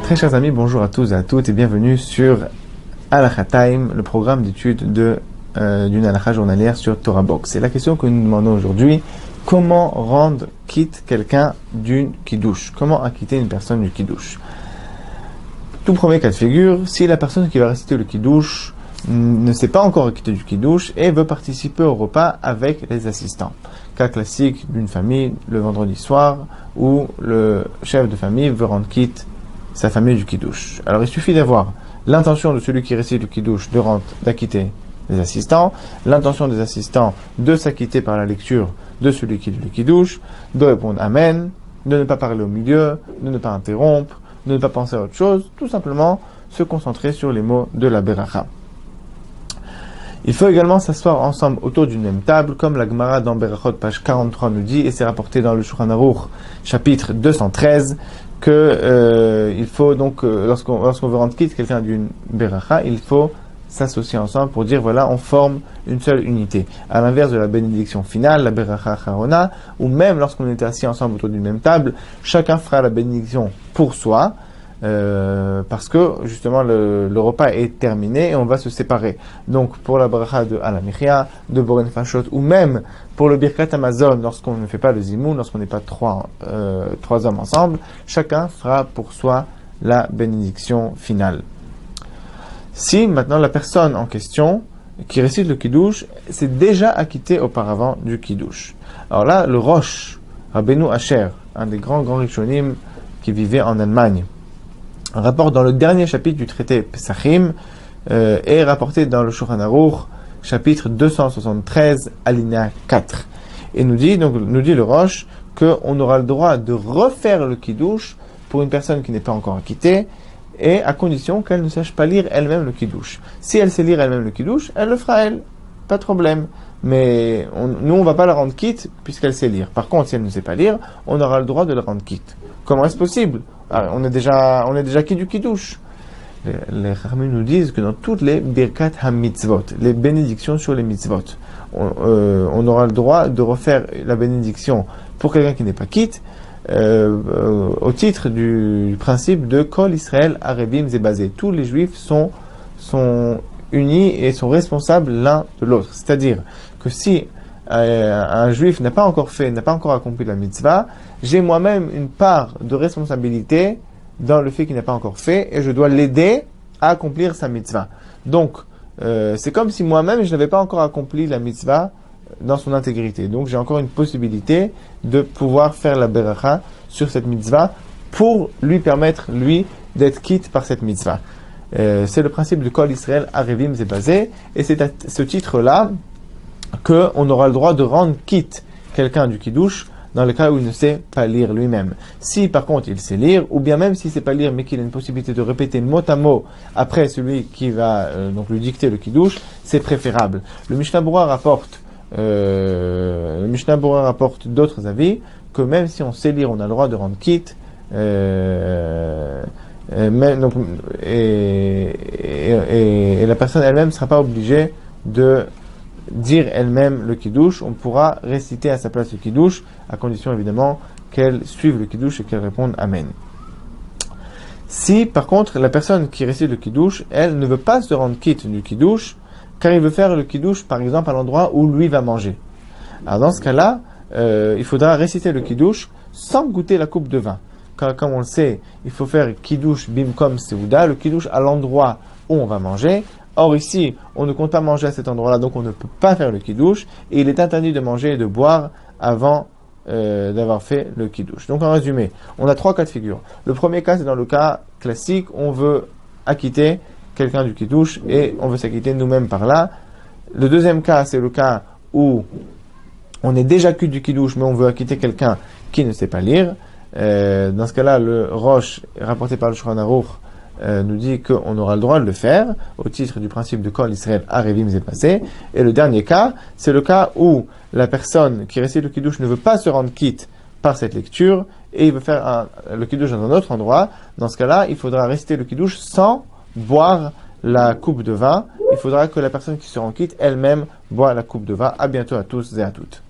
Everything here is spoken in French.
Très chers amis, bonjour à tous et à toutes et bienvenue sur Halakha Time, le programme d'études d'une halakha journalière sur Torah Box. C'est la question que nous demandons aujourd'hui, comment rendre quitte quelqu'un d'une kiddush? Comment acquitter une personne du kiddush? Tout premier cas de figure, si la personne qui va réciter le kiddush ne s'est pas encore acquittée du kiddush et veut participer au repas avec les assistants. Cas classique d'une famille le vendredi soir où le chef de famille veut rendre quitte sa famille du kiddush. Alors il suffit d'avoir l'intention de celui qui récite le kiddush d'acquitter les assistants, l'intention des assistants de s'acquitter par la lecture de celui qui lit le kiddush, de répondre Amen, de ne pas parler au milieu, de ne pas interrompre, de ne pas penser à autre chose, tout simplement se concentrer sur les mots de la Beracha. Il faut également s'asseoir ensemble autour d'une même table, comme la Gemara dans Berachot, page 43 nous dit, et c'est rapporté dans le Shulchan Aruch, chapitre 213, que il faut donc, lorsqu'on veut rendre quitte quelqu'un d'une Beracha, il faut s'associer ensemble pour dire, voilà, on forme une seule unité. À l'inverse de la bénédiction finale, la Beracha Acharona, ou même lorsqu'on était assis ensemble autour d'une même table, chacun fera la bénédiction pour soi, parce que justement le repas est terminé et on va se séparer. Donc pour la bracha de Alamichia, de Boren Fashot, ou même pour le Birkat Amazon, lorsqu'on ne fait pas le Zimoun, lorsqu'on n'est pas trois hommes ensemble, chacun fera pour soi la bénédiction finale. Si maintenant la personne en question qui récite le Kiddush s'est déjà acquittée auparavant du Kiddush. Alors là, le Rosh, Rabbeinu Asher, un des grands Rishonim qui vivait en Allemagne, un rapport dans le dernier chapitre du traité Pesachim est rapporté dans le Shulchan Aruch, chapitre 273, alinéa 4. Et nous dit le Rosh qu'on aura le droit de refaire le Kiddush pour une personne qui n'est pas encore acquittée, et à condition qu'elle ne sache pas lire elle-même le Kiddush. Si elle sait lire elle-même le Kiddush, elle le fera elle, pas de problème. Mais nous, on ne va pas la rendre quitte puisqu'elle sait lire. Par contre, si elle ne sait pas lire, on aura le droit de la rendre quitte. Comment est-ce possible? On est déjà quitte du Kiddush. Les Chachamim nous disent que dans toutes les Birkat HaMitzvot, les bénédictions sur les mitzvot, on aura le droit de refaire la bénédiction pour quelqu'un qui n'est pas quitte, au titre du principe de Kol Israël Arevim Zebazé. Tous les Juifs sont unis et sont responsables l'un de l'autre. C'est-à-dire que si un Juif n'a pas encore accompli la mitzvah, j'ai moi-même une part de responsabilité dans le fait qu'il n'a pas encore fait et je dois l'aider à accomplir sa mitzvah. Donc, c'est comme si moi-même je n'avais pas encore accompli la mitzvah dans son intégrité. Donc, j'ai encore une possibilité de pouvoir faire la beracha sur cette mitzvah pour lui permettre, lui, d'être quitte par cette mitzvah. C'est le principe de Kol Israël Arevim Zebazé, et c'est à ce titre-là qu'on aura le droit de rendre quitte quelqu'un du kiddush dans le cas où il ne sait pas lire lui-même. Si par contre il sait lire, ou bien même s'il ne sait pas lire mais qu'il a une possibilité de répéter mot à mot après celui qui va donc lui dicter le kiddush, c'est préférable. Le Mishnah Berurah rapporte d'autres avis que même si on sait lire, on a le droit de rendre quitte. Et la personne elle-même ne sera pas obligée de dire elle-même le kiddush. On pourra réciter à sa place le kiddush, à condition évidemment qu'elle suive le kiddush et qu'elle réponde Amen. Si par contre la personne qui récite le kiddush, elle ne veut pas se rendre quitte du kiddush, car il veut faire le kiddush par exemple à l'endroit où lui va manger. Alors dans ce cas-là, il faudra réciter le kiddush sans goûter la coupe de vin. Comme on le sait, il faut faire kiddush bimkom seuda, le kiddush à l'endroit où on va manger. Or ici, on ne compte pas manger à cet endroit-là, donc on ne peut pas faire le kiddush, et il est interdit de manger et de boire avant d'avoir fait le kiddush. Donc en résumé, on a trois cas de figure. Le premier cas, c'est dans le cas classique, on veut acquitter quelqu'un du kiddush et on veut s'acquitter nous-mêmes par là. Le deuxième cas, c'est le cas où on est déjà quitte du kiddush, mais on veut acquitter quelqu'un qui ne sait pas lire. Dans ce cas-là, le Rosh, rapporté par le Shulchan Aruch, nous dit qu'on aura le droit de le faire au titre du principe de Kol Israël Arevim Zebazé. Et le dernier cas, c'est le cas où la personne qui récite le kiddush ne veut pas se rendre quitte par cette lecture et il veut faire le kiddush dans un autre endroit. Dans ce cas-là, il faudra réciter le kiddush sans boire la coupe de vin. Il faudra que la personne qui se rend quitte elle-même boit la coupe de vin. À bientôt à tous et à toutes.